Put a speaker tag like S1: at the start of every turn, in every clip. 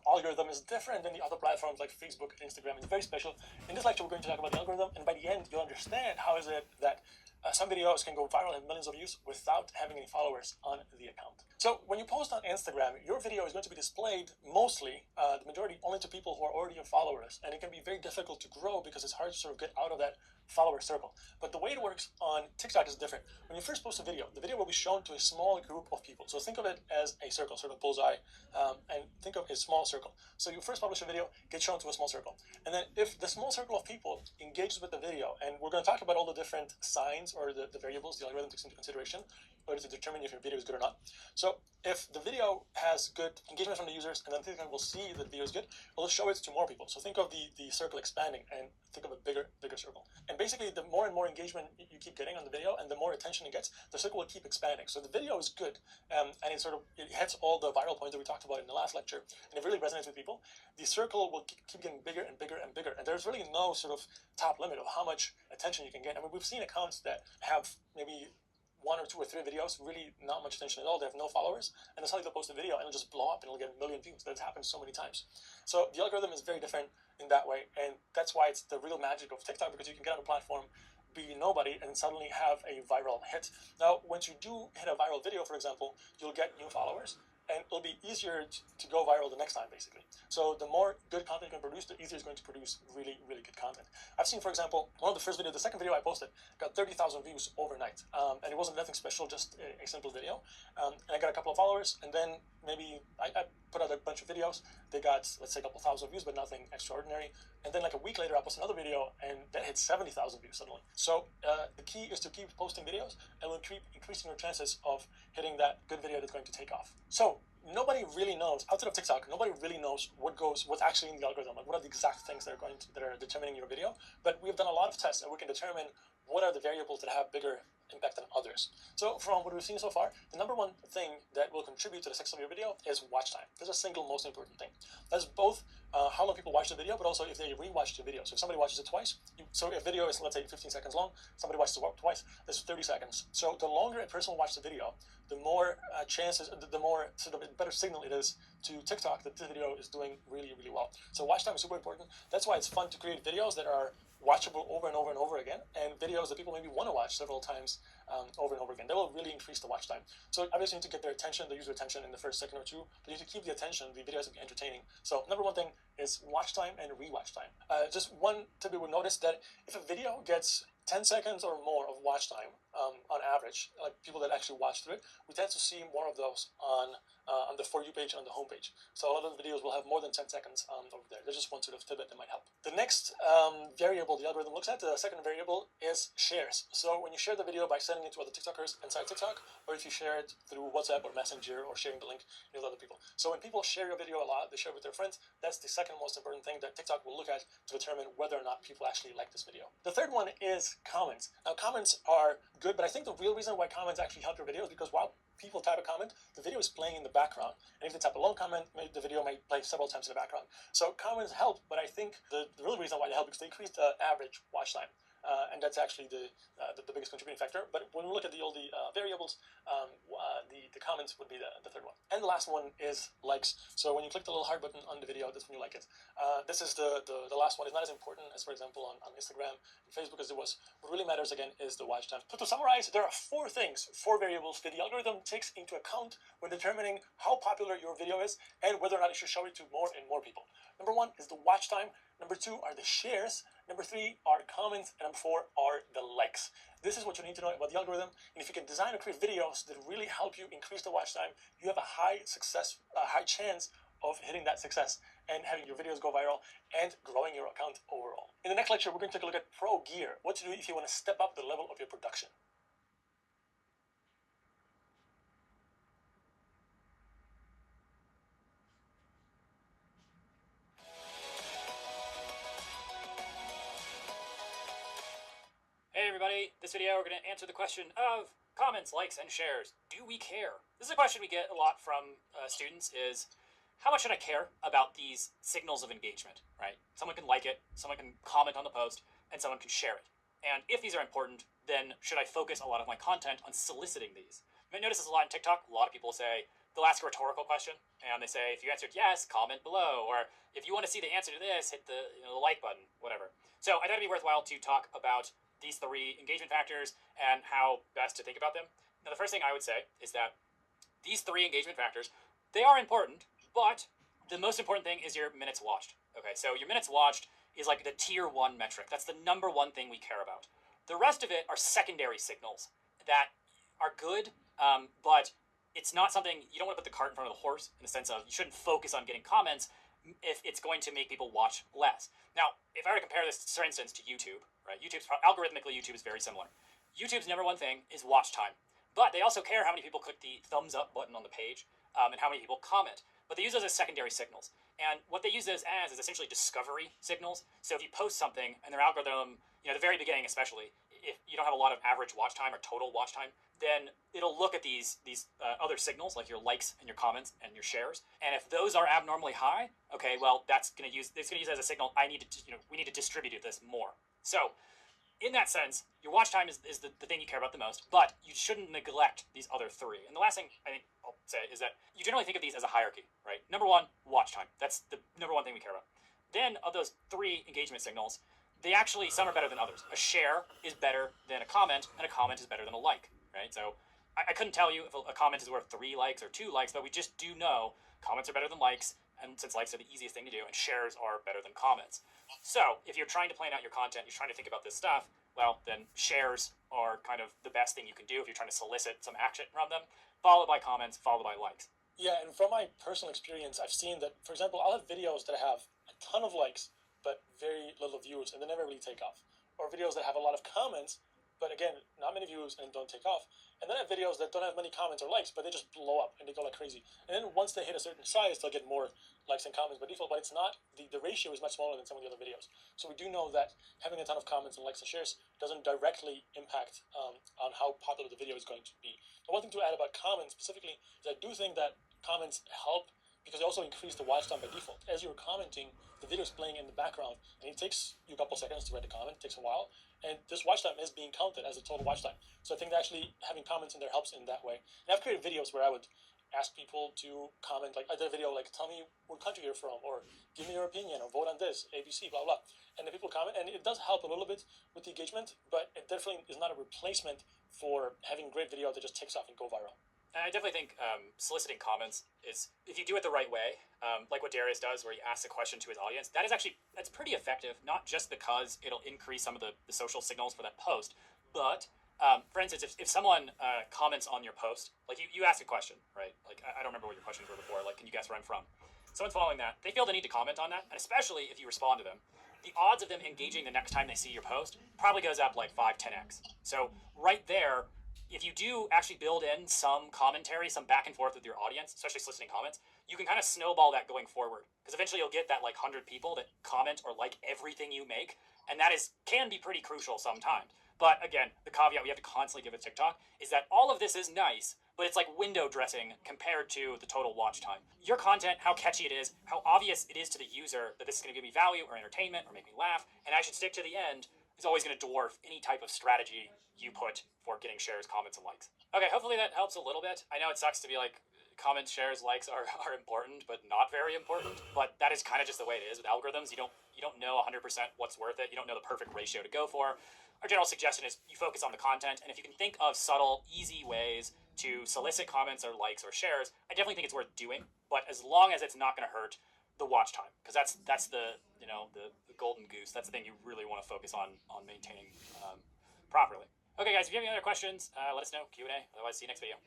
S1: algorithm is different than the other platforms like Facebook and Instagram. It's very special. In this lecture, we're going to talk about the algorithm, and by the end, you'll understand how is it that some videos can go viral and have millions of views without having any followers on the account. So when you post on Instagram, your video is going to be displayed mostly, the majority, only to people who are already your followers. And it can be very difficult to grow because it's hard to sort of get out of that follower circle. But the way it works on TikTok is different. When you first post a video, the video will be shown to a small group of people. So think of it as a circle, sort of bullseye, and think of a small circle. So you first publish a video, get shown to a small circle. And then if the small circle of people engages with the video, and we're going to talk about all the different signs or the variables the algorithm takes into consideration in order to determine if your video is good or not. So if the video has good engagement from the users, and then TikTok will see that the video is good, it'll show it to more people. So think of the circle expanding and think of a bigger circle. And basically, the more and more engagement you keep getting on the video and the more attention it gets, the circle will keep expanding. So the video is good, and it hits all the viral points that we talked about in the last lecture, and it really resonates with people. The circle will keep getting bigger and bigger and bigger, and there's really no sort of top limit of how much attention you can get. I mean, we've seen accounts that have maybe 1 or 2 or 3 videos, really not much attention at all. They have no followers, and suddenly they'll post a video and it'll just blow up and it'll get 1 million views. That's happened so many times. So the algorithm is very different in that way, and that's why it's the real magic of TikTok, because you can get on a platform, be nobody, and suddenly have a viral hit. Now, once you do hit a viral video, for example, you'll get new followers, and it'll be easier to go viral the next time, basically. So the more good content you can produce, the easier it's going to produce really, really good content. I've seen, for example, the second video I posted got 30,000 views overnight. And it wasn't nothing special, just a simple video. And I got a couple of followers, and then maybe I put out a bunch of videos. They got, let's say, a couple thousand views, but nothing extraordinary. And then like a week later, I posted another video, and that hit 70,000 views suddenly. So the key is to keep posting videos, and we'll keep increasing your chances of hitting that good video that's going to take off. So nobody really knows, outside of TikTok, nobody really knows what's actually in the algorithm, like what are the exact things that are determining your video. But we've done a lot of tests, and we can determine what are the variables that have bigger impact than others. So from what we've seen so far, the number one thing that will contribute to the success of your video is watch time. That's the single most important thing. That's both how long people watch the video, but also if they rewatch the video. So if somebody watches it twice, so if a video is, let's say, 15 seconds long, somebody watches it twice, that's 30 seconds. So the longer a person will watch the video, the more chances, the more sort of better signal it is to TikTok that this video is doing really, really well. So watch time is super important. That's why it's fun to create videos that are watchable over and over and over again, and videos that people maybe want to watch several times over and over again. They will really increase the watch time. So obviously you need to get their attention, the user attention in the first second or two, but you need to keep the attention, the videos will be entertaining. So number one thing is watch time and rewatch time. Just one tip you would notice that if a video gets 10 seconds or more of watch time on average, like people that actually watch through it, we tend to see more of those on the For You page, on the home page. So a lot of the videos will have more than 10 seconds over there. There's just one sort of tidbit that might help. The next variable the algorithm looks at, the second variable, is shares. So when you share the video by sending it to other TikTokers inside TikTok, or if you share it through WhatsApp or Messenger or sharing the link with other people. So when people share your video a lot, they share it with their friends, that's the second most important thing that TikTok will look at to determine whether or not people actually like this video. The third one is comments. Now comments are good, but I think the real reason why comments actually help your video is because while people type a comment, the video is playing in the background. And if they type a long comment, the video may play several times in the background. So comments help, but I think the real reason why they help is they increase the average watch time. And that's actually the biggest contributing factor. But when we look at all the variables, the comments would be the third one. And the last one is likes. So when you click the little heart button on the video, that's when you like it. This is the last one. It's not as important as, for example, on Instagram and Facebook as it was. What really matters, again, is the watch time. So to summarize, there are 4 variables that the algorithm takes into account when determining how popular your video is and whether or not you should show it to more and more people. Number 1 is the watch time. Number 2 are the shares. Number 3 are comments. And number 4 are the likes. This is what you need to know about the algorithm. And if you can design or create videos that really help you increase the watch time, you have a high chance of hitting that success and having your videos go viral and growing your account overall. In the next lecture, we're going to take a look at pro gear, what to do if you want to step up the level of your production.
S2: Hey everybody, this video we're going to answer the question of comments, likes, and shares. Do we care? This is a question we get a lot from students is, how much should I care about these signals of engagement, right? Someone can like it, someone can comment on the post, and someone can share it. And if these are important, then should I focus a lot of my content on soliciting these? You might notice this a lot in TikTok. A lot of people say, they'll ask a rhetorical question, and they say, if you answered yes, comment below, or if you want to see the answer to this, hit the, the like button, whatever. So I thought it'd be worthwhile to talk about these 3 engagement factors and how best to think about them. Now, the first thing I would say is that these 3 engagement factors, they are important, but the most important thing is your minutes watched. Okay, so your minutes watched is like the tier 1 metric. That's the number 1 thing we care about. The rest of it are secondary signals that are good, but it's not something, you don't want to put the cart in front of the horse, in the sense of you shouldn't focus on getting comments if it's going to make people watch less. Now, if I were to compare this, for instance, to YouTube, right? Algorithmically, YouTube is very similar. YouTube's number 1 thing is watch time, but they also care how many people click the thumbs up button on the page, and how many people comment. But they use those as secondary signals. And what they use those as is essentially discovery signals. So if you post something and their algorithm, the very beginning especially, if you don't have a lot of average watch time or total watch time, then it'll look at these other signals, like your likes and your comments and your shares. And if those are abnormally high, okay, well, it's going to use it as a signal. We need to distribute this more. So in that sense, your watch time is the thing you care about the most, but you shouldn't neglect these other 3. And the last thing I think I'll say is that you generally think of these as a hierarchy, right? Number 1, watch time. That's the number 1 thing we care about. Then of those 3 engagement signals, some are better than others. A share is better than a comment, and a comment is better than a like, right? So I couldn't tell you if a comment is worth 3 likes or 2 likes, but we just do know comments are better than likes, and since likes are the easiest thing to do, and shares are better than comments. So if you're trying to plan out your content, you're trying to think about this stuff, well, then shares are kind of the best thing you can do if you're trying to solicit some action from them, followed by comments, followed by likes.
S1: Yeah, and from my personal experience, I've seen that, for example, I'll have videos that have a ton of likes, but very little views, and they never really take off. Or videos that have a lot of comments, but again, not many views and don't take off. And then I have videos that don't have many comments or likes, but they just blow up and they go like crazy. And then once they hit a certain size, they'll get more likes and comments by default, but it's not, the ratio is much smaller than some of the other videos. So we do know that having a ton of comments and likes and shares doesn't directly impact on how popular the video is going to be. And one thing to add about comments specifically is I do think that comments help because they also increase the watch time by default. As you're commenting, the video is playing in the background, and it takes you a couple seconds to write the comment. It takes a while, and this watch time is being counted as a total watch time. So I think that actually having comments in there helps in that way. And I've created videos where I would ask people to comment, like I did a video like, tell me what country you're from, or give me your opinion, or vote on this, ABC, blah, blah. And the people comment, and it does help a little bit with the engagement, but it definitely is not a replacement for having a great video that just takes off and go viral.
S2: And I definitely think soliciting comments is, if you do it the right way, like what Darius does, where he asks a question to his audience, that's pretty effective, not just because it'll increase some of the social signals for that post, but for instance, if someone comments on your post, like you ask a question, right? Like, I don't remember what your questions were before, like, can you guess where I'm from? Someone's following that, they feel the need to comment on that, and especially if you respond to them, the odds of them engaging the next time they see your post probably goes up like 5-10x. So right there, if you do actually build in some commentary, some back and forth with your audience, especially soliciting comments, you can kind of snowball that going forward. Because eventually you'll get that like 100 people that comment or like everything you make, and that can be pretty crucial sometimes. But again, the caveat we have to constantly give with TikTok is that all of this is nice, but it's like window dressing compared to the total watch time. Your content, how catchy it is, how obvious it is to the user that this is going to give me value or entertainment or make me laugh, and I should stick to the end, is always going to dwarf any type of strategy you put for getting shares, comments, and likes. Okay, hopefully that helps a little bit. I know it sucks to be like, comments, shares, likes are important, but not very important. But that is kind of just the way it is with algorithms. You don't know 100% what's worth it. You don't know the perfect ratio to go for. Our general suggestion is you focus on the content, and if you can think of subtle, easy ways to solicit comments or likes or shares, I definitely think it's worth doing. But as long as it's not going to hurt the watch time, because that's the the golden goose. That's the thing you really want to focus on maintaining properly. Okay, guys, if you have any other questions, let us know. Q&A. Otherwise, see you next video.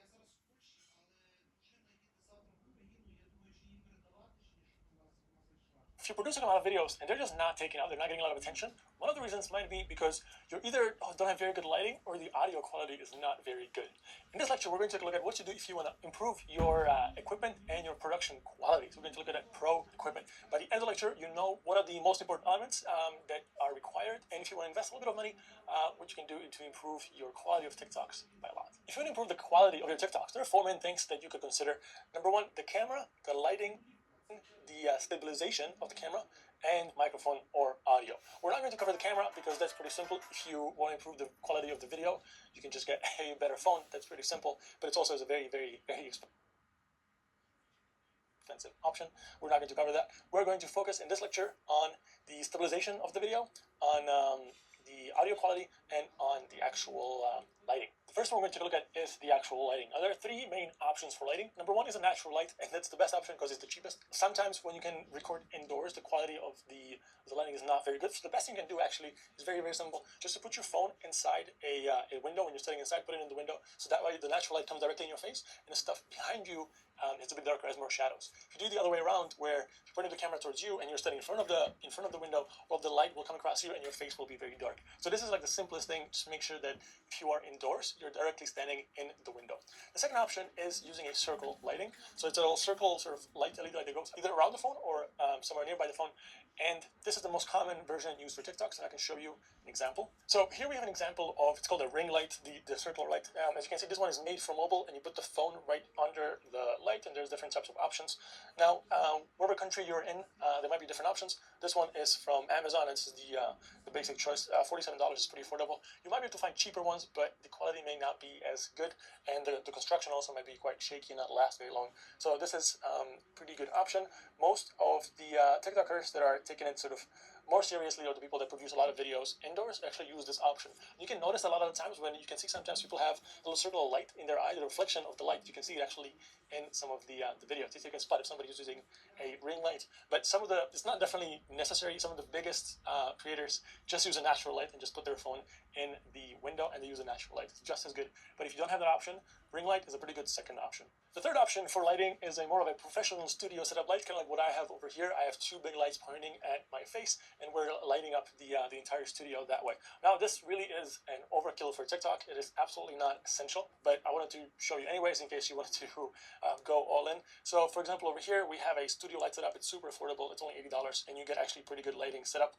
S1: If you're producing a lot of videos and they're just not taking out, they're not getting a lot of attention, one of the reasons might be because you either don't have very good lighting or the audio quality is not very good. In this lecture, we're going to take a look at what to do if you want to improve your equipment and your production quality. So we're going to look at pro equipment. By the end of the lecture, you know what are the most important elements that are required, and if you want to invest a little bit of money, what you can do to improve your quality of TikToks by a lot. If you want to improve the quality of your TikToks, there are 4 main things that you could consider. Number 1, the camera, the lighting, the stabilization of the camera, and microphone or audio. We're not going to cover the camera because that's pretty simple. If you want to improve the quality of the video, you can just get a better phone. That's pretty simple, but it's also a very, very, very expensive. expensive option. We're not going to cover that. We're going to focus in this lecture on the stabilization of the video, on the audio quality, and on the actual lighting. The first one we're going to take a look at is the actual lighting. Now, there are three main options for lighting. Number one is a natural light, and that's the best option because it's the cheapest. Sometimes when you can record indoors, the quality of the lighting is not very good. So the best thing you can do actually is very, very simple. Just to put your phone inside a window when you're sitting inside, put it in the window, so that way the natural light comes directly in your face, and the stuff behind you it's a bit darker, has more shadows. If you do the other way around, where you're pointing the camera towards you and you're standing in front of the window, well, the light will come across you and your face will be very dark. So this is like the simplest thing. Just make sure that if you are indoors, you're directly standing in the window. The second option is using a circle lighting. So it's a little circle sort of light LED light that goes either around the phone or somewhere nearby the phone. And this is the most common version used for TikToks, and I can show you an example. So here we have an example of, it's called a ring light, the circular light. As you can see, this one is made for mobile, and you put the phone right under the light, and there's different types of options. Now, whatever country you're in, there might be different options. This one is from Amazon, and this is the basic choice. $47 is pretty affordable. You might be able to find cheaper ones, but the quality may not be as good, and the construction also might be quite shaky and not last very long. So this is pretty good option. Most of the TikTokers that are taking it sort of more seriously, or the people that produce a lot of videos indoors, actually use this option. You can notice a lot of the times when you can see sometimes people have a little circle of light in their eye, the reflection of the light. You can see it actually in some of the videos. You can spot if somebody is using a ring light. But some of it's not definitely necessary. Some of the biggest creators just use a natural light and just put their phone in the window and they use a natural light. It's just as good. But if you don't have that option, ring light is a pretty good second option. The third option for lighting is a more of a professional studio setup light, kind of like what I have over here. I have two big lights pointing at my face, and we're lighting up the entire studio that way. Now, this really is an overkill for TikTok. It is absolutely not essential, but I wanted to show you anyways in case you wanted to go all in. So, for example, over here we have a studio light setup. It's super affordable. It's only $80, and you get actually pretty good lighting setup.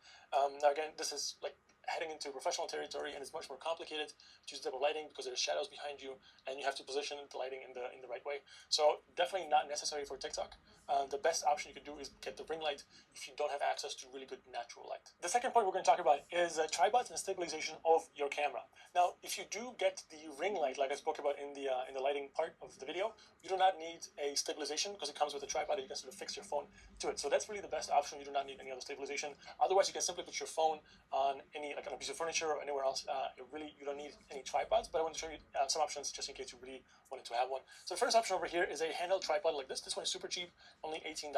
S1: Now, again, this is like heading into professional territory, and it's much more complicated to use double lighting because there's shadows behind you, and you have to position the lighting in the right way. So definitely not necessary for TikTok. The best option you could do is get the ring light if you don't have access to really good natural light. The second point we're going to talk about is tripods and stabilization of your camera. Now, if you do get the ring light, like I spoke about in the lighting part of the video, you do not need a stabilization because it comes with a tripod and you can sort of fix your phone to it. So that's really the best option. You do not need any other stabilization. Otherwise, you can simply put your phone on like on a piece of furniture or anywhere else. You don't need any tripods, but I want to show you some options just in case you really wanted to have one. So the first option over here is a handheld tripod like this. This one is super cheap, only $18.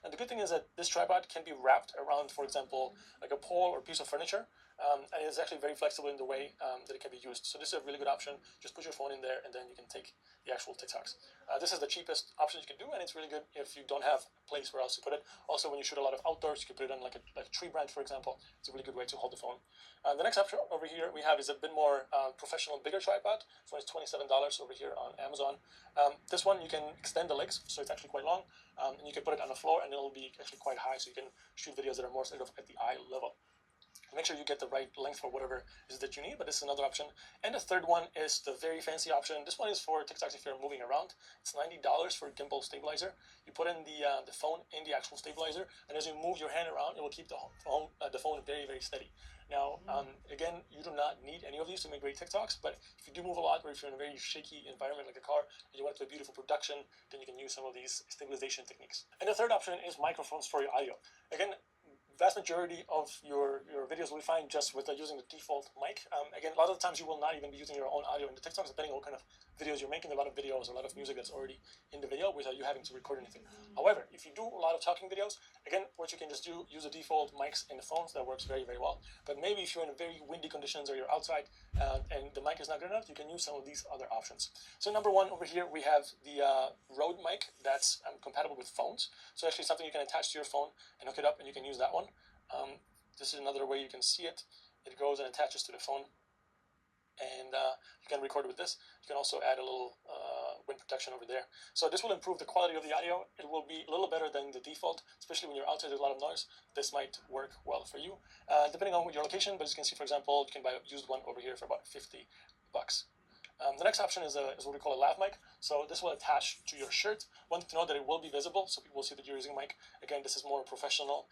S1: And the good thing is that this tripod can be wrapped around, for example, like a pole or piece of furniture. And it's actually very flexible in the way that it can be used. So this is a really good option. Just put your phone in there and then you can take the actual TikToks. This is the cheapest option you can do, and it's really good if you don't have a place where else to put it. Also, when you shoot a lot of outdoors, you can put it on like a tree branch, for example. It's a really good way to hold the phone. The next option over here we have is a bit more professional, bigger tripod. This one is $27 over here on Amazon. This one you can extend the legs, so it's actually quite long, and you can put it on the floor, and it'll be actually quite high, so you can shoot videos that are more sort of at the eye level. Make sure you get the right length for whatever it is that you need, but this is another option. And the third one is the very fancy option. This one is for TikToks if you're moving around. It's $90 for gimbal stabilizer. You put in the phone in the actual stabilizer, and as you move your hand around, it will keep the phone very, very steady. Now, again, you do not need any of these to make great TikToks, but if you do move a lot, or if you're in a very shaky environment like a car, and you want to do a beautiful production, then you can use some of these stabilization techniques. And the third option is microphones for your audio. Again, vast majority of your videos will be fine just with using the default mic. Again, a lot of the times you will not even be using your own audio in the TikToks, depending on what kind of videos you're making. There are a lot of videos, a lot of music that's already in the video without you having to record anything. However, if you do a lot of talking videos, again, what you can just do, use the default mics in the phones. That works very, very well. But maybe if you're in very windy conditions or you're outside and the mic is not good enough, you can use some of these other options. So number one over here, we have the Rode mic that's compatible with phones. So actually something you can attach to your phone and hook it up, and you can use that one. This is another way you can see it. It goes and attaches to the phone, and you can record with this. You can also add a little wind protection over there. So this will improve the quality of the audio. It will be a little better than the default, especially when you're outside, there's a lot of noise. This might work well for you, depending on your location. But as you can see, for example, you can buy a used one over here for about $50. The next option is what we call a lav mic. So this will attach to your shirt. One thing to know that it will be visible, so people will see that you're using a mic. Again, this is more professional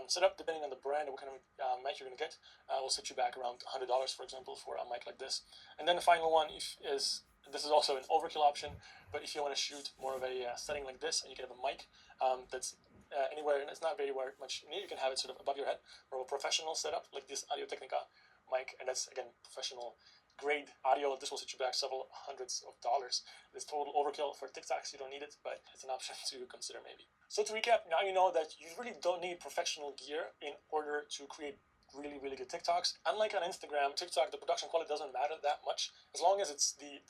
S1: setup. Depending on the brand and what kind of mic you're going to get, will set you back around $100, for example, for a mic like this. And then the final one is This is also an overkill option, but if you want to shoot more of a setting like this, and you can have a mic that's anywhere and it's not very much near, you can have it sort of above your head, or a professional setup like this Audio Technica mic, and that's again professional grade audio. This will set you back several hundreds of dollars. It's total overkill for TikToks. You don't need it, but it's an option to consider maybe. So to recap, now you know that you really don't need professional gear in order to create really good TikToks. Unlike on Instagram, TikTok, the production quality doesn't matter that much as long as it's the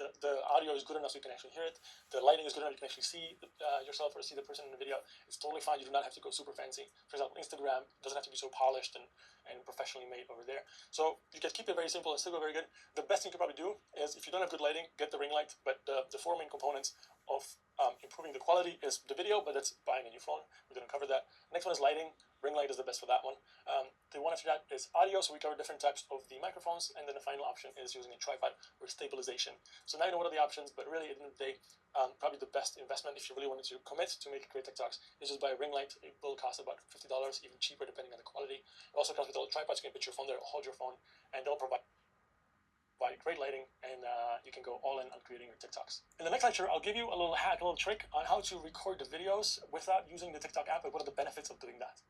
S1: audio is good enough so you can actually hear it, the lighting is good enough you can actually see yourself or see the person in the video. It's totally fine. You do not have to go super fancy. For example, Instagram doesn't have to be so polished and professionally made over there. So you can keep it very simple and still go very good. The best thing you can probably do is, if you don't have good lighting, get the ring light. But the four main components of improving the quality is the video, but that's buying a new phone. We're going to cover that. Next one is lighting. Ring light is the best for that one. The one after that is audio, so we cover different types of the microphones, and then the final option is using a tripod or stabilization. So now you know what are the options, but really at the end of the day, probably the best investment if you really wanted to commit to make great TikToks is just buy a ring light. It will cost about $50, even cheaper depending on the quality. It also comes with all the tripods. You can put your phone there, hold your phone, and they'll provide great lighting, and you can go all in on creating your TikToks. In the next lecture, I'll give you a little hack, a little trick on how to record the videos without using the TikTok app, and what are the benefits of doing that.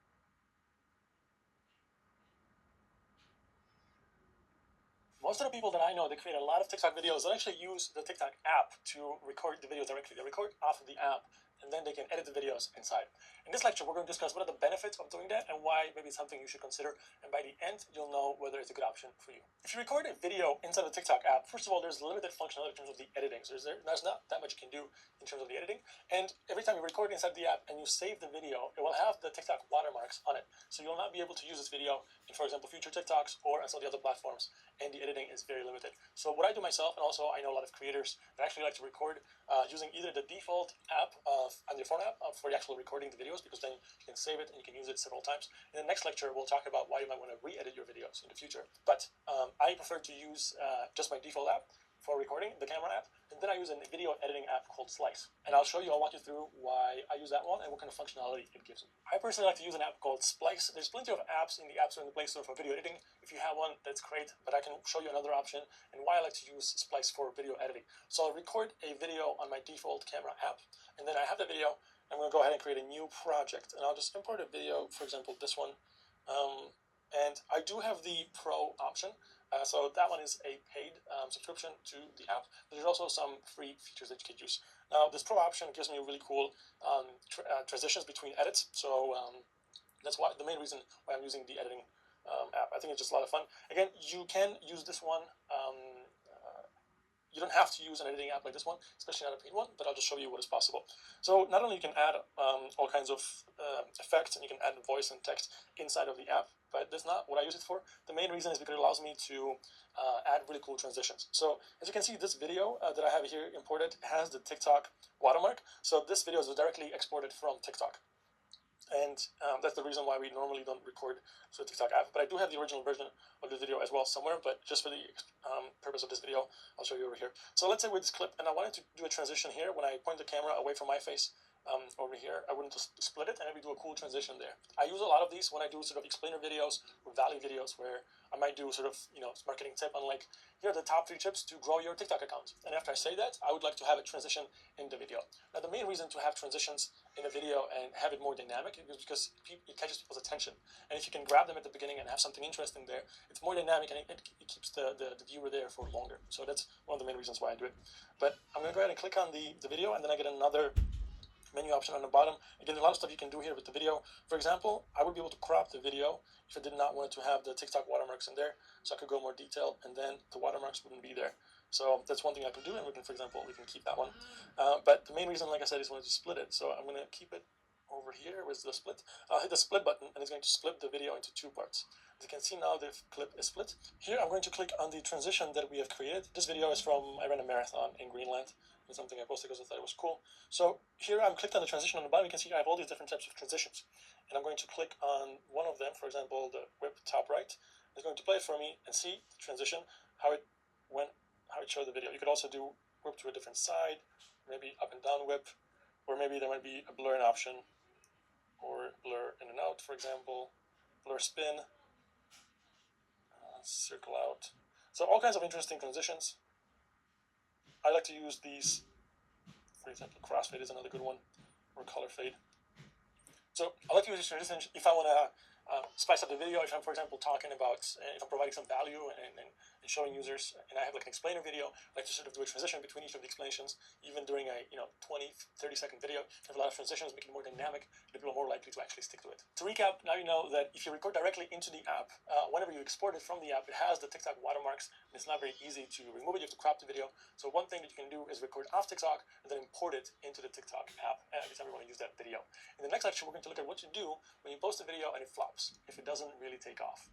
S1: Most of the people that I know that create a lot of TikTok videos, they'll actually use the TikTok app to record the videos directly. They record off of the app, and then they can edit the videos inside. In this lecture, we're going to discuss what are the benefits of doing that and why maybe it's something you should consider. And by the end, you'll know whether it's a good option for you. If you record a video inside of the TikTok app, first of all, there's limited functionality in terms of the editing. So there's not that much you can do in terms of the editing. And every time you record inside the app and you save the video, it will have the TikTok watermarks on it. So you'll not be able to use this video in, for example, future TikToks or on some of the other platforms. And the editing is very limited. So what I do myself, and also I know a lot of creators that actually like to record using either the default app on your phone app for the actual recording the videos, because then you can save it and you can use it several times. In the next lecture, we'll talk about why you might want to re-edit your videos in the future. But I prefer to use just my default app for recording, the camera app, and then I use a video editing app called Slice. And I'll walk you through why I use that one and what kind of functionality it gives me. I personally like to use an app called Splice. There's plenty of apps in the App Store and the Play Store for video editing. If you have one, that's great, but I can show you another option and why I like to use Splice for video editing. So I'll record a video on my default camera app, and then I have the video. I'm going to go ahead and create a new project, and I'll just import a video, for example, this one. And I do have the Pro option. So that one is a paid subscription to the app, but there's also some free features that you can use. Now, this Pro option gives me really cool transitions between edits. So that's why the main reason why I'm using the editing app. I think it's just a lot of fun. Again, you can use this one. You don't have to use an editing app like this one, especially not a paid one, but I'll just show you what is possible. So not only you can add all kinds of effects, and you can add voice and text inside of the app, but that's not what I use it for. The main reason is because it allows me to add really cool transitions. So as you can see, this video that I have here imported has the TikTok watermark. So this video is directly exported from TikTok. And that's the reason why we normally don't record to the TikTok app. But I do have the original version of the video as well somewhere, but just for the purpose of this video, I'll show you over here. So let's say with this clip, and I wanted to do a transition here. When I point the camera away from my face over here, I wouldn't just split it and maybe do a cool transition there. I use a lot of these when I do sort of explainer videos or value videos, where I might do sort of, marketing tip on like, here are the top 3 tips to grow your TikTok account. And after I say that, I would like to have a transition in the video. Now, the main reason to have transitions in a video and have it more dynamic is because it catches people's attention. And if you can grab them at the beginning and have something interesting there, it's more dynamic, and it keeps the viewer there for longer. So that's one of the main reasons why I do it. But I'm going to go ahead and click on the video, and then I get another menu option on the bottom. Again, there's a lot of stuff you can do here with the video. For example, I would be able to crop the video if I did not want to have the TikTok watermarks in there. So I could go more detailed, and then the watermarks wouldn't be there. So that's one thing I can do, and we can, for example, we can keep that one. But the main reason, like I said, is wanted to split it. So I'm going to keep it over here with the split. I'll hit the split button, and it's going to split the video into 2 parts. As you can see now, the clip is split. Here, I'm going to click on the transition that we have created. This video is from, I ran a marathon in Greenland. It's something I posted because I thought it was cool. So here, I'm clicked on the transition on the bottom. You can see I have all these different types of transitions. And I'm going to click on one of them, for example, the whip top right. It's going to play it for me and see the transition, how it showed the video. You could also do whip to a different side, maybe up and down whip, or maybe there might be a blur in option, or blur in and out, for example, blur spin, circle out. So all kinds of interesting transitions. I like to use these, for example, crossfade is another good one, or color fade. So I like to use this transition if I want to spice up the video, if I'm, for example, talking about, if I'm providing some value and showing users, and I have like an explainer video, I like to sort of do a transition between each of the explanations, even during a 20, 30-second video. I have a lot of transitions, make it more dynamic, and people are more likely to actually stick to it. To recap, now you know that if you record directly into the app, whenever you export it from the app, it has the TikTok watermarks, and it's not very easy to remove it. You have to crop the video. So one thing that you can do is record off TikTok and then import it into the TikTok app every time you want to use that video. In the next lecture, we're going to look at what to do when you post a video and it flops, if it doesn't really take off.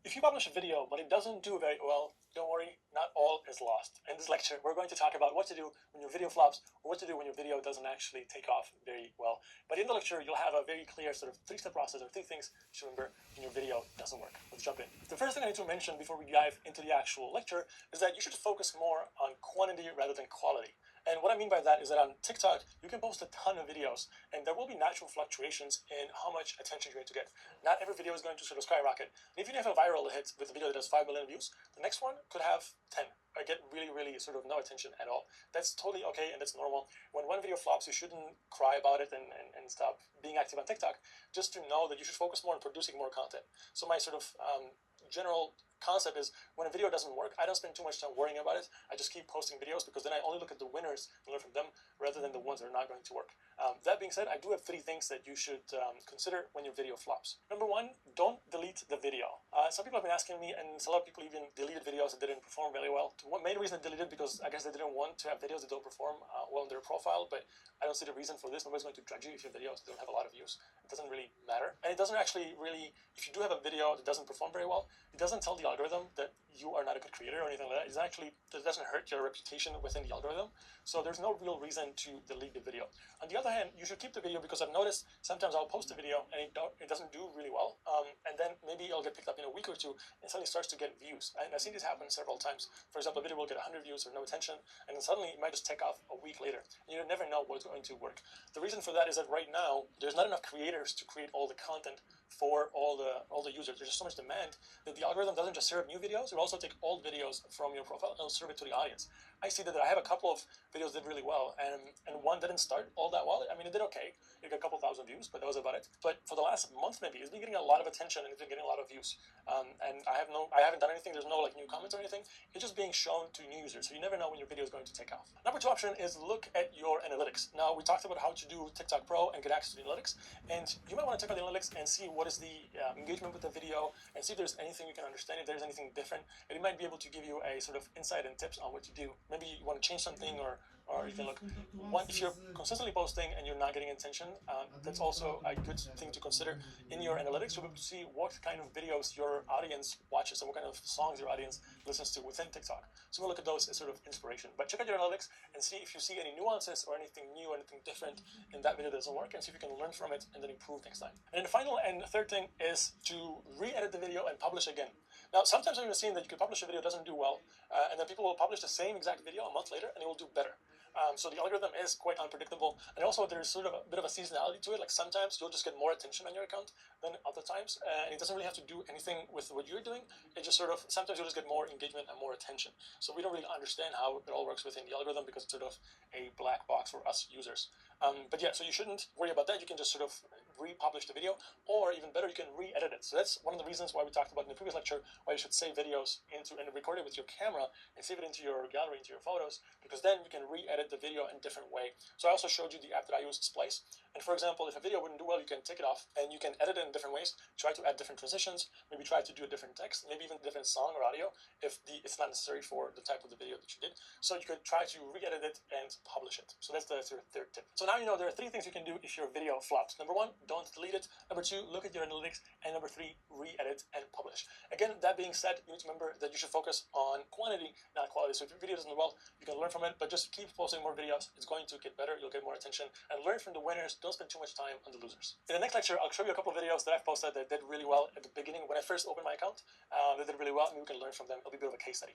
S1: If you publish a video but it doesn't do very well, don't worry, not all is lost. In this lecture, we're going to talk about what to do when your video flops, or what to do when your video doesn't actually take off very well. By the end of the lecture, you'll have a very clear sort of 3-step process, or 3 things you should remember when your video doesn't work. Let's jump in. The first thing I need to mention before we dive into the actual lecture is that you should focus more on quantity rather than quality. And what I mean by that is that on TikTok, you can post a ton of videos, and there will be natural fluctuations in how much attention you're going to get. Not every video is going to sort of skyrocket. And if you have a viral hit with a video that has 5 million views, the next one could have 10, or get really, really sort of no attention at all. That's totally okay, and that's normal. When one video flops, you shouldn't cry about it and stop being active on TikTok, just to know that you should focus more on producing more content. So my sort of general concept is, when a video doesn't work, I don't spend too much time worrying about it. I just keep posting videos, because then I only look at the winners and learn from them rather than the ones that are not going to work. That being said, I do have 3 things that you should consider when your video flops. Number 1, don't delete the video. Some people have been asking me, and a lot of people even deleted videos that didn't perform very well. One main reason they deleted, because I guess they didn't want to have videos that don't perform well in their profile, but I don't see the reason for this. Nobody's going to judge you if your videos don't have a lot of views. It doesn't really matter. And it doesn't actually really, if you do have a video that doesn't perform very well, it doesn't tell the algorithm that you are not a good creator or anything like that. It doesn't hurt your reputation within the algorithm. So there's no real reason to delete the video. On the other hand, you should keep the video, because I've noticed sometimes I'll post a video and it doesn't do really well. And then maybe it'll get picked up in a week or 2 and suddenly starts to get views. And I've seen this happen several times. For example, a video will get 100 views or no attention, and then suddenly it might just take off a week later. And you never know what's going to work. The reason for that is that right now, there's not enough creators to create all the content for all the users. There's just so much demand that the algorithm doesn't just serve new videos, it will also take old videos from your profile and it'll serve it to the audience. I see that I have a couple of videos that did really well, and one didn't start all that well. I mean, it did okay. It got a couple thousand views, but that was about it. But for the last month, maybe, it's been getting a lot of attention and it's been getting a lot of views. And I haven't done anything. There's no like new comments or anything. It's just being shown to new users, so you never know when your video is going to take off. Number 2 option is look at your analytics. Now, we talked about how to do TikTok Pro and get access to the analytics, and you might want to check out the analytics and see what is the engagement with the video, and see if there's anything you can understand, if there's anything different, and it might be able to give you a sort of insight and tips on what to do. Maybe you want to change something, or you can look. If you're consistently posting and you're not getting attention, that's also a good thing to consider in your analytics. You'll be able to see what kind of videos your audience watches and what kind of songs your audience listens to within TikTok. So we'll look at those as sort of inspiration. But check out your analytics and see if you see any nuances or anything new, anything different in that video that doesn't work, and see if you can learn from it and then improve next time. And then the final and third thing is to re-edit the video and publish again. Now, sometimes I've even seen that you can publish a video, doesn't do well, and then people will publish the same exact video a month later and it will do better. So the algorithm is quite unpredictable, and also there's sort of a bit of a seasonality to it. Like sometimes you'll just get more attention on your account than other times, and it doesn't really have to do anything with what you're doing. It just sort of, sometimes you'll just get more engagement and more attention. So we don't really understand how it all works within the algorithm, because it's sort of a black box for us users. But yeah, so you shouldn't worry about that. You can just sort of republish the video, or even better, you can re-edit it. So that's one of the reasons why we talked about in the previous lecture, why you should save videos into and record it with your camera and save it into your gallery, into your photos, because then you can re-edit the video in a different way. So I also showed you the app that I use, Splice. And for example, if a video wouldn't do well, you can take it off and you can edit it in different ways, try to add different transitions, maybe try to do a different text, maybe even different song or audio if it's not necessary for the type of the video that you did. So you could try to re-edit it and publish it. So that's the sort of 3rd tip. So now you know there are 3 things you can do if your video flops. Number 1, don't delete it. Number 2, look at your analytics. And number 3, re-edit and publish. Again, that being said, you need to remember that you should focus on quantity, not quality. So if your video doesn't do well, you can learn from it, but just keep posting more videos. It's going to get better. You'll get more attention, and learn from the winners. Don't spend too much time on the losers. In the next lecture, I'll show you a couple of videos that I've posted that did really well at the beginning when I first opened my account. They did really well, and we can learn from them. It'll be a bit of a case study.